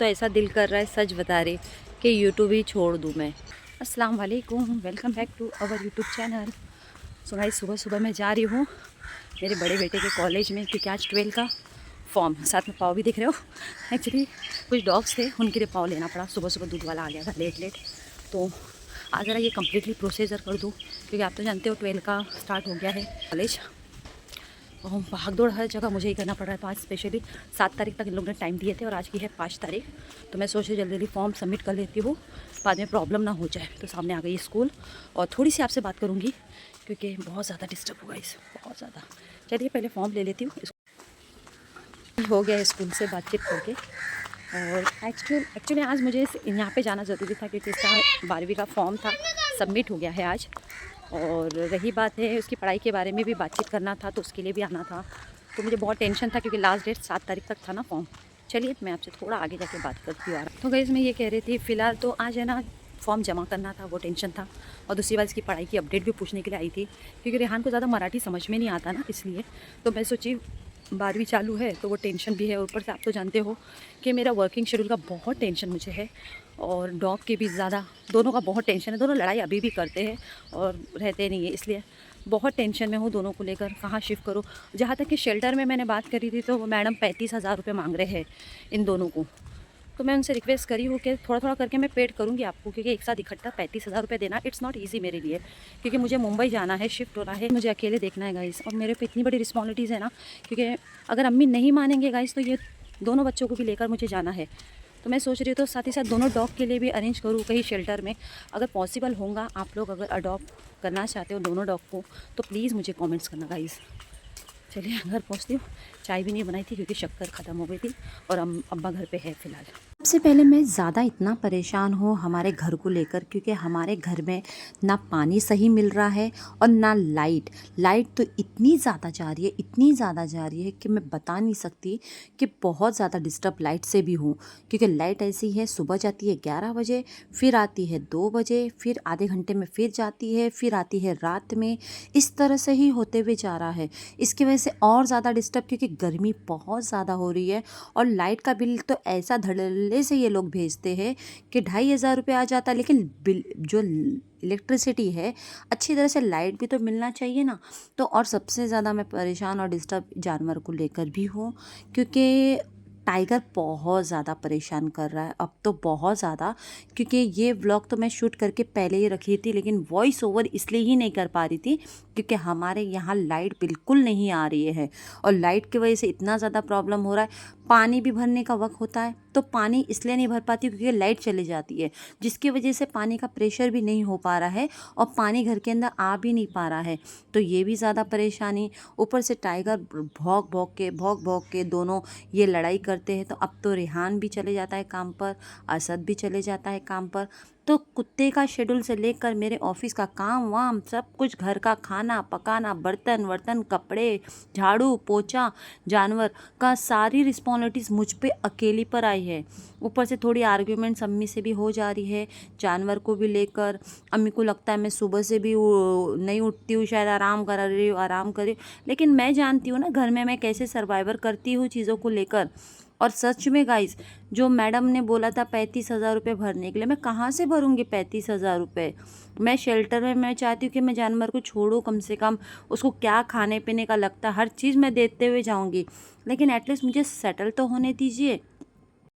तो ऐसा दिल कर रहा है, सच बता रही, कि यूट्यूब ही छोड़ दूँ मैं। अस्सलाम वालेकुम, welcome back to our YouTube channel. So guys, सुबह सुबह मैं जा रही हूँ मेरे बड़े बेटे के कॉलेज में, क्योंकि आज 12 का फॉर्म, साथ में पाव भी दिख रहे हो। एक्चुअली कुछ डॉग्स थे, उनके लिए पाव लेना पड़ा। सुबह सुबह दूध वाला आ गया था लेट, तो आज ज़रा ये कम्प्लीटली प्रोसीजर कर दूँ, क्योंकि आप तो जानते हो 12 का स्टार्ट हो गया है कॉलेज। और भाग दौड़ हर जगह मुझे ही करना पड़ रहा है। तो आज स्पेशली 7 तारीख तक इन लोगों ने टाइम दिए थे और आज की है 5 तारीख। तो मैं सोच रही जल्दी जल्दी फॉर्म सबमिट कर लेती हूँ, बाद में प्रॉब्लम ना हो जाए। तो सामने आ गई स्कूल और थोड़ी सी आपसे बात करूँगी, क्योंकि बहुत ज़्यादा डिस्टर्ब हुआ इस, बहुत ज़्यादा। चलिए पहले फॉर्म ले लेती हूँ। हो गया स्कूल से बातचीत करके। और एक्चुअली आज मुझे यहाँ पे जाना ज़रूरी था, क्योंकि इसका 12वीं का फॉर्म था, सबमिट हो गया है आज। और रही बात है उसकी पढ़ाई के बारे में भी बातचीत करना था, तो उसके लिए भी आना था। तो मुझे बहुत टेंशन था, क्योंकि लास्ट डेट 7 तारीख तक था ना फॉर्म। चलिए मैं आपसे थोड़ा आगे जाके बात करती हूँ। तो गाइस, मैं ये कह रही थी, फ़िलहाल तो आज है ना फॉर्म जमा करना था, वो टेंशन था। और दूसरी बात, इसकी पढ़ाई की अपडेट भी पूछने के लिए आई थी, क्योंकि रेहान को ज़्यादा मराठी समझ में नहीं आता ना, इसलिए। तो मैं सोची 12वीं चालू है तो वो टेंशन भी है। ऊपर से आप तो जानते हो कि मेरा वर्किंग शेड्यूल का बहुत टेंशन मुझे है, और डॉग के भी ज़्यादा, दोनों का बहुत टेंशन है। दोनों लड़ाई अभी भी करते हैं और रहते नहीं है, इसलिए बहुत टेंशन में हूँ दोनों को लेकर, कहाँ शिफ्ट करूँ। जहाँ तक कि शेल्टर में मैंने बात करी थी, तो वो मैडम 35,000 रुपये मांग रहे हैं इन दोनों को। तो मैं उनसे रिक्वेस्ट करी हूँ कि थोड़ा थोड़ा करके मैं पेड करूँगी आपको, क्योंकि एक साथ इकट्ठा 35,000 रुपये देना इट्स नॉट ईजी मेरे लिए, क्योंकि मुझे मुंबई जाना है, शिफ्ट होना है, मुझे अकेले देखना है गाइस। और मेरे पे इतनी बड़ी रिस्पॉन्सिबिलिटीज़ है ना, क्योंकि अगर अम्मी नहीं मानेंगे गाइस, तो ये दोनों बच्चों को भी लेकर मुझे जाना है। तो मैं सोच रही हूँ, तो साथ ही साथ दोनों डॉग के लिए भी अरेंज करूँ कहीं शेल्टर में। अगर पॉसिबल होगा, आप लोग अगर अडॉप्ट करना चाहते हो दोनों डॉग को, तो प्लीज़ मुझे कमेंट्स करना गाइस। चलिए घर पहुँचती हूँ। चाय भी नहीं बनाई थी, क्योंकि शक्कर ख़त्म हो गई थी, और अम्मा घर पे है फ़िलहाल। सबसे पहले मैं ज़्यादा इतना परेशान हूँ हमारे घर को लेकर, क्योंकि हमारे घर में ना पानी सही मिल रहा है और ना लाइट। लाइट तो इतनी ज़्यादा जा रही है, इतनी ज़्यादा जा रही है कि मैं बता नहीं सकती, कि बहुत ज़्यादा डिस्टर्ब लाइट से भी हूँ। क्योंकि लाइट ऐसी है, सुबह जाती है 11 बजे, फिर आती है 2 बजे, फिर आधे घंटे में फिर जाती है, फिर आती है रात में। इस तरह से ही होते हुए जा रहा है। इसकी वजह से और ज़्यादा डिस्टर्ब, क्योंकि गर्मी बहुत ज़्यादा हो रही है। और लाइट का बिल तो ऐसा धड़ल्ले से ये लोग भेजते हैं कि 2,500 रुपये आ जाता है, लेकिन बिल जो इलेक्ट्रिसिटी है, अच्छी तरह से लाइट भी तो मिलना चाहिए ना। तो और सबसे ज़्यादा मैं परेशान और डिस्टर्ब जानवर को लेकर भी हूँ, क्योंकि टाइगर बहुत ज़्यादा परेशान कर रहा है अब तो, बहुत ज़्यादा। क्योंकि ये व्लॉग तो मैं शूट करके पहले ही रखी थी, लेकिन वॉइस ओवर इसलिए ही नहीं कर पा रही थी, क्योंकि हमारे यहाँ लाइट बिल्कुल नहीं आ रही है। और लाइट की वजह से इतना ज़्यादा प्रॉब्लम हो रहा है। पानी भी भरने का वक्त होता है, तो पानी इसलिए नहीं भर पाती क्योंकि लाइट चली जाती है, जिसकी वजह से पानी का प्रेशर भी नहीं हो पा रहा है, और पानी घर के अंदर आ भी नहीं पा रहा है। तो ये भी ज़्यादा परेशानी। ऊपर से टाइगर भौंक भौंक के दोनों ये लड़ाई करते हैं। तो अब तो रेहान भी चले जाता है काम पर, असद भी चले जाता है काम पर। तो कुत्ते का शेड्यूल से लेकर मेरे ऑफिस का काम वाम सब कुछ, घर का खाना पकाना, बर्तन वर्तन, कपड़े, झाड़ू पोछा, जानवर का, सारी रिस्पॉन्सिबिलिटीज़ मुझ पे अकेली पर आई है। ऊपर से थोड़ी आर्ग्यूमेंट्स अम्मी से भी हो जा रही है, जानवर को भी लेकर। अम्मी को लगता है मैं सुबह से भी नहीं उठती हूँ, शायद आराम कर रही हूँ, लेकिन मैं जानती हूँ ना घर में मैं कैसे सर्वाइवर करती हूँ चीज़ों को लेकर। और सच में गाइस, जो मैडम ने बोला था 35,000 रुपये भरने के लिए, मैं कहाँ से भरूंगी 35,000 रुपये। मैं शेल्टर में, मैं चाहती हूँ कि मैं जानवर को छोड़ूँ, कम से कम उसको क्या खाने पीने का लगता है हर चीज़ मैं देते हुए जाऊँगी, लेकिन एटलीस्ट मुझे सेटल तो होने दीजिए।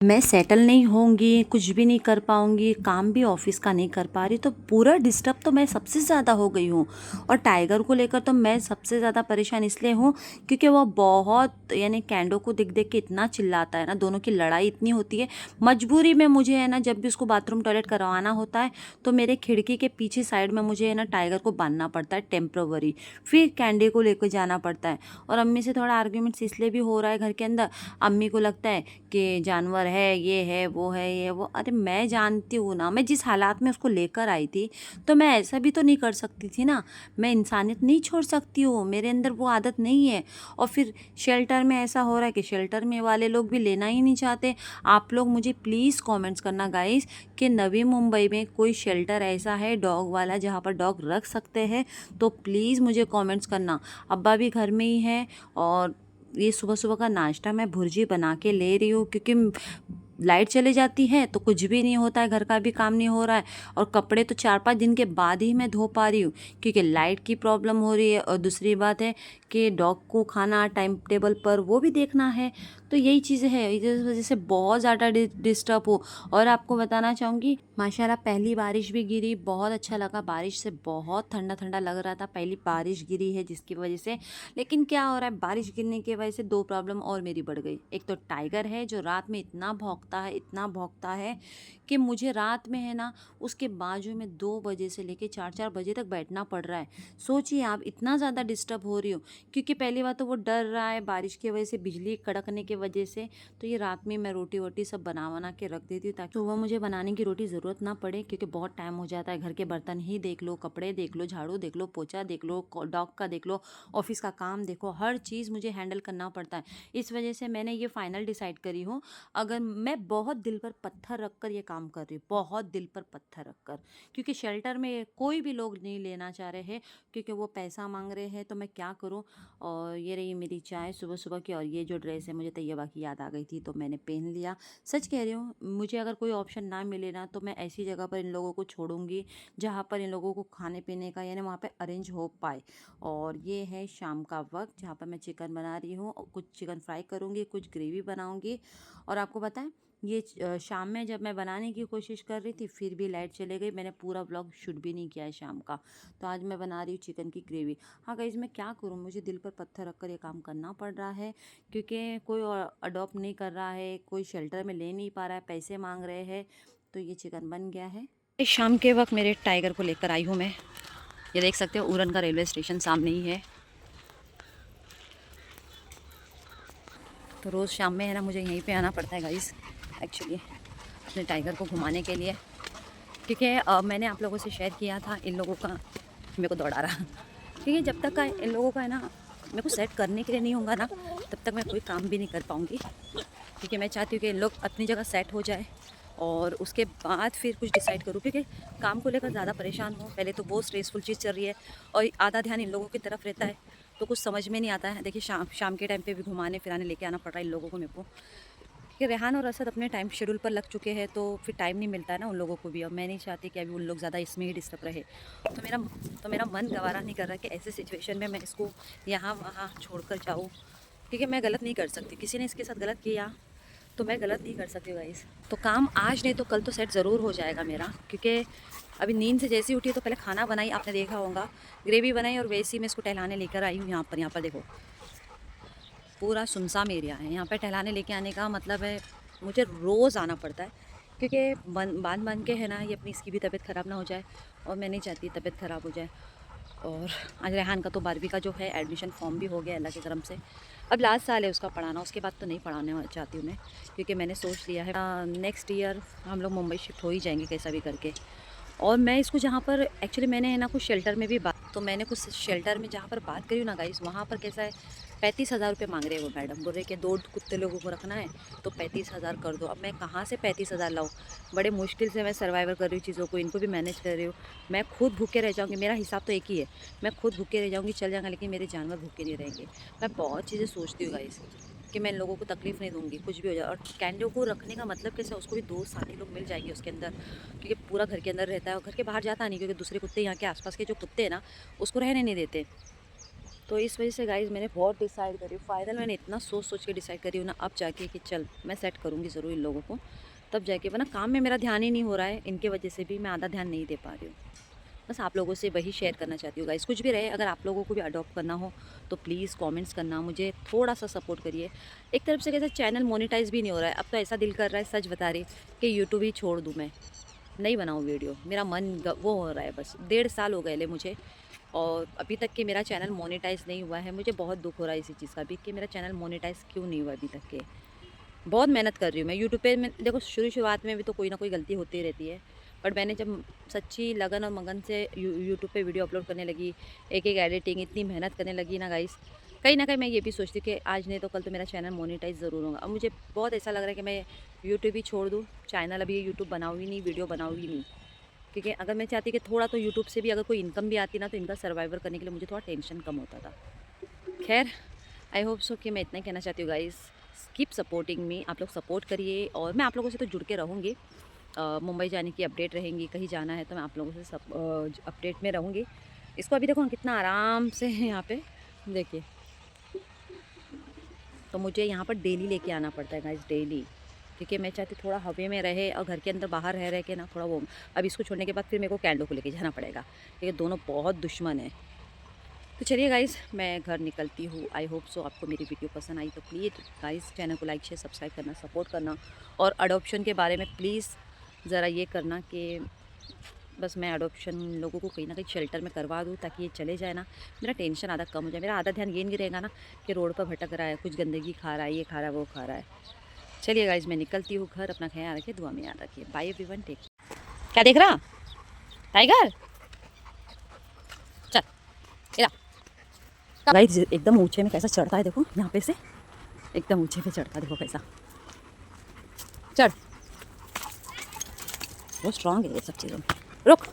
मैं सेटल नहीं होंगी, कुछ भी नहीं कर पाऊँगी, काम भी ऑफिस का नहीं कर पा रही, तो पूरा डिस्टर्ब तो मैं सबसे ज़्यादा हो गई हूँ। और टाइगर को लेकर तो मैं सबसे ज़्यादा परेशान इसलिए हूँ, क्योंकि वो बहुत, यानी कैंडो को देख देख के इतना चिल्लाता है ना, दोनों की लड़ाई इतनी होती है। मजबूरी में मुझे है ना, जब भी उसको बाथरूम टॉयलेट करवाना होता है, तो मेरे खिड़की के पीछे साइड में मुझे है ना टाइगर को बांधना पड़ता है टेम्प्रोवरी, फिर कैंडी को लेकर जाना पड़ता है। और अम्मी से थोड़ा आर्ग्यूमेंट्स इसलिए भी हो रहा है घर के अंदर, अम्मी को लगता है कि जानवर है, ये है, वो है, ये वो। अरे मैं जानती हूँ ना, मैं जिस हालात में उसको लेकर आई थी, तो मैं ऐसा भी तो नहीं कर सकती थी ना। मैं इंसानियत नहीं छोड़ सकती हूँ, मेरे अंदर वो आदत नहीं है। और फिर शेल्टर में ऐसा हो रहा है कि शेल्टर में वाले लोग भी लेना ही नहीं चाहते। आप लोग मुझे प्लीज़ कमेंट्स करना गाइस, कि नवी मुंबई में कोई शेल्टर ऐसा है डॉग वाला जहाँ पर डॉग रख सकते हैं, तो प्लीज़ मुझे कमेंट्स करना। अब्बा भी घर में ही है, और ये सुबह सुबह का नाश्ता मैं भुर्जी बना के ले रही हूँ, क्योंकि लाइट चले जाती है तो कुछ भी नहीं होता है, घर का भी काम नहीं हो रहा है, और कपड़े तो 4-5 दिन के बाद ही मैं धो पा रही हूँ क्योंकि लाइट की प्रॉब्लम हो रही है। और दूसरी बात है कि डॉग को खाना टाइम टेबल पर वो भी देखना है। तो यही चीज़ें हैं, इस वजह से बहुत ज़्यादा डिस्टर्ब हो। और आपको बताना चाहूँगी माशाल्लाह पहली बारिश भी गिरी, बहुत अच्छा लगा। बारिश से बहुत ठंडा ठंडा लग रहा था, पहली बारिश गिरी है जिसकी वजह से। लेकिन क्या हो रहा है, बारिश गिरने की वजह से 2 प्रॉब्लम और मेरी बढ़ गई। एक तो टाइगर है जो रात में इतना भौंकता है, इतना भौंकता है कि मुझे रात में है ना उसके बाजू में 2 बजे से लेके 4-4 बजे तक बैठना पड़ रहा है। सोचिए आप, इतना ज़्यादा डिस्टर्ब हो रही हूँ क्योंकि पहली बात तो वो डर रहा है बारिश की वजह से, बिजली कड़कने की वजह से। तो ये रात में मैं रोटी वोटी सब बना के रख देती हूँ ताकि सुबह मुझे बनाने की रोटी ज़रूरत ना पड़े, क्योंकि बहुत टाइम हो जाता है। घर के बर्तन ही देख लो, कपड़े देख लो, झाड़ू देख लो, पोछा देख लो, डॉग का देख लो, ऑफिस का काम देखो, हर चीज़ मुझे हैंडल करना पड़ता है। इस वजह से मैंने ये फाइनल डिसाइड करी हूँ, अगर मैं बहुत दिल पर पत्थर रख कर ये काम कर रही हूँ, बहुत दिल पर पत्थर रख कर, क्योंकि शेल्टर में कोई भी लोग नहीं लेना चाह रहे हैं क्योंकि वो पैसा मांग रहे हैं, तो मैं क्या करूँ। और ये रही मेरी चाय सुबह सुबह की, और ये जो ड्रेस है मुझे तैयबा की याद आ गई थी तो मैंने पहन लिया। सच कह रही हूँ, मुझे अगर कोई ऑप्शन ना मिले ना तो मैं ऐसी जगह पर इन लोगों को छोड़ूंगी जहाँ पर इन लोगों को खाने पीने का यानी वहाँ पे अरेंज हो पाए। और ये है शाम का वक्त जहाँ पर मैं चिकन बना रही हूँ, कुछ चिकन फ्राई करूँगी, कुछ ग्रेवी बनाऊँगी। और आपको बताएं, ये शाम में जब मैं बनाने की कोशिश कर रही थी फिर भी लाइट चले गई, मैंने पूरा व्लॉग शूट भी नहीं किया है शाम का। तो आज मैं बना रही हूँ चिकन की ग्रेवी। हाँ गाइस, मैं क्या करूँ, मुझे दिल पर पत्थर रख कर ये काम करना पड़ रहा है क्योंकि कोई अडॉप्ट नहीं कर रहा है, कोई शेल्टर में ले नहीं पा रहा है, पैसे मांग रहे हैं। तो ये चिकन बन गया है। इस शाम के वक्त मेरे टाइगर को लेकर आई हूँ मैं। ये देख सकते हो उरन का रेलवे स्टेशन सामने ही है। तो रोज़ शाम में है ना मुझे यहीं पे आना पड़ता है गाइस एक्चुअली अपने टाइगर को घुमाने के लिए, क्योंकि मैंने आप लोगों से शेयर किया था इन लोगों का मेरे को दौड़ा रहा, क्योंकि जब तक का इन लोगों का है ना मेरे को सेट करने के लिए नहीं होगा ना तब तक मैं कोई काम भी नहीं कर पाऊँगी, क्योंकि मैं चाहती हूँ कि इन लोग अपनी जगह सेट हो जाए और उसके बाद फिर कुछ डिसाइड करूँ, क्योंकि काम को लेकर ज़्यादा परेशान हूँ। पहले तो बहुत स्ट्रेसफुल चीज़ चल रही है और आधा ध्यान इन लोगों की तरफ रहता है तो कुछ समझ में नहीं आता है। देखिए शाम के टाइम पे भी घुमाने फिराने लेके आना पड़ रहा है इन लोगों को मेरे को, कि रेहान और असद अपने टाइम शेड्यूल पर लग चुके हैं तो फिर टाइम नहीं मिलता है ना उन लोगों को भी। और मैं नहीं चाहती कि अभी उन लोग ज़्यादा इसमें ही डिस्टर्ब रहे। तो मेरा मन गवारा नहीं कर रहा कि ऐसे सिचुएशन में मैं इसको यहाँ वहाँ छोड़ कर जाऊँ, क्योंकि मैं गलत नहीं कर सकती। किसी ने इसके साथ गलत किया तो मैं गलत नहीं कर सकती गाइस। तो काम आज नहीं तो कल तो सेट ज़रूर हो जाएगा मेरा, क्योंकि अभी नींद से जैसी उठी तो पहले खाना बनाई, आपने देखा होगा ग्रेवी बनाई, और वैसे ही मैं इसको टहलाने लेकर आई हूँ। यहाँ पर देखो पूरा सुनसान एरिया है, यहाँ पर टहलाने लेके आने का मतलब है मुझे रोज़ आना पड़ता है, क्योंकि बांध के है ना ये अपनी इसकी भी तबीयत ख़राब ना हो जाए और मैं नहीं चाहती तबीयत ख़राब हो जाए। और आज रेहान का तो 12वीं का जो है एडमिशन फॉर्म भी हो गया अल्लाह के करम से। अब लास्ट साल है उसका पढ़ाना, उसके बाद तो नहीं पढ़ाने चाहती हूँ मैं, क्योंकि मैंने सोच लिया है नेक्स्ट ईयर हम लोग मुंबई शिफ्ट हो ही जाएंगे कैसा भी करके। और मैं इसको जहाँ पर एक्चुअली मैंने है ना कुछ शेल्टर में भी मैंने कुछ शेल्टर में जहाँ पर बात करी ना गाइस, वहाँ पर कैसा है 35,000 रुपये मांग रहे हैं वो मैडम। बोल रहे कि 2 कुत्ते लोगों को रखना है तो 35,000 कर दो। अब मैं कहाँ से 35,000 लाऊँ, बड़े मुश्किल से मैं सर्वाइवर कर रही हूँ चीज़ों को, इनको भी मैनेज कर रही हूँ। मैं खुद भूखे रह जाऊँगी, मेरा हिसाब तो एक ही है, मैं खुद भूखे रह जाऊँगी चल जाऊँगा, लेकिन मेरे जानवर भूखे नहीं रहेंगे। मैं बहुत चीज़ें सोचती हूँ गाइस कि मैं इन लोगों को तकलीफ़ नहीं दूँगी, कुछ भी हो जाए। और कैंडो को रखने का मतलब कैसे, उसको भी 2 साथी लोग मिल जाएंगे उसके अंदर, क्योंकि पूरा घर के अंदर रहता है और घर के बाहर जाता नहीं, क्योंकि दूसरे कुत्ते यहाँ के आसपास के जो कुत्ते हैं ना उसको रहने नहीं देते। तो इस वजह से गाइज़ मैंने बहुत डिसाइड करी, फाइनल मैंने इतना सोच के डिसाइड करी हूँ ना अब जाके कि चल मैं सेट करूँगी ज़रूर इन लोगों को, तब जाके। वरना काम में मेरा ध्यान ही नहीं हो रहा है, इनके वजह से भी मैं आधा ध्यान नहीं दे पा रही हूँ। बस आप लोगों से वही शेयर करना चाहती हूँ गाइस। कुछ भी रहे, अगर आप लोगों को भी अडॉप्ट करना हो तो प्लीज़ कमेंट्स करना, मुझे थोड़ा सा सपोर्ट करिए। एक तरफ से कैसे चैनल मोनेटाइज भी नहीं हो रहा है, अब तो ऐसा दिल कर रहा है सच बता रही कि यूट्यूब ही छोड़ दूँ, मैं नहीं बनाऊँ वीडियो। मेरा मन वो हो रहा है, बस 1.5 साल हो गए ले मुझे और अभी तक कि मेरा चैनल मोनेटाइज नहीं हुआ है। मुझे बहुत दुख हो रहा है इसी चीज़ का भी कि मेरा चैनल मोनेटाइज क्यों नहीं हुआ अभी तक के। बहुत मेहनत कर रही हूँ मैं यूट्यूब पे। मैं देखो शुरुआत में भी तो कोई ना कोई गलती होती रहती है, बट मैंने जब सच्ची लगन और मगन से यूट्यूब पे वीडियो अपलोड करने लगी, एक एडिटिंग इतनी मेहनत करने लगी ना गाइस, कहीं ना कहीं मैं ये भी सोचती हूँ कि आज नहीं तो कल तो मेरा चैनल मोनेटाइज ज़रूर होगा। अब मुझे बहुत ऐसा लग रहा है कि मैं यूट्यूब ही छोड़ दूँ, चैनल अभी यूट्यूब बनाऊँगी नहीं, वीडियो बनाऊँगी नहीं, क्योंकि अगर मैं चाहती कि थोड़ा तो यूट्यूब से भी अगर कोई इनकम भी आती ना तो इनका सर्वाइवर करने के लिए मुझे थोड़ा टेंशन कम होता था। खैर आई होप सो कि मैं इतना ही कहना चाहती हूँ गाइस, कीप सपोर्टिंग मी, आप लोग सपोर्ट करिए और मैं आप लोगों से तो जुड़ के रहूँगी। मुंबई जाने की अपडेट रहेंगी, कहीं जाना है तो मैं आप लोगों से सब अपडेट में रहूँगी। इसको अभी देखो कितना आराम से है यहाँ पे, देखिए। तो मुझे यहाँ पर डेली लेके आना पड़ता है गाइस, डेली, क्योंकि मैं चाहती थोड़ा हवा में रहे और घर के अंदर बाहर रह के ना थोड़ा वो। अब इसको छोड़ने के बाद फिर मेरे को कैंडो को लेके जाना पड़ेगा, क्योंकि दोनों बहुत दुश्मन है। तो चलिए गाइस, मैं घर निकलती हूँ। आई होप सो आपको मेरी वीडियो पसंद आई, तो प्लीज़ गाइस चैनल को लाइक शेयर सब्सक्राइब करना, सपोर्ट करना। और अडॉप्शन के बारे में प्लीज़ ज़रा ये करना कि बस मैं अडॉप्शन लोगों को कहीं ना कहीं शेल्टर में करवा दूँ, ताकि ये चले जाए ना, मेरा टेंशन आधा कम हो जाए। मेरा आधा ध्यान ये नहीं रहेगा ना कि रोड पर भटक रहा है, कुछ गंदगी खा रहा है, ये खा रहा है, वो खा रहा है। चलिए गाइज, मैं निकलती हूँ घर। अपना ख्याल रखिए, दुआ में याद रखिए। Bye everyone, take. क्या देख रहा टाइगर? चल इधर। गाइज एकदम ऊंचे में कैसा चढ़ता है, देखो यहाँ पे से एकदम ऊंचे पे चढ़ता है, देखो कैसा चढ़। बहुत स्ट्रांग है ये सब चीज़ों में। रुक।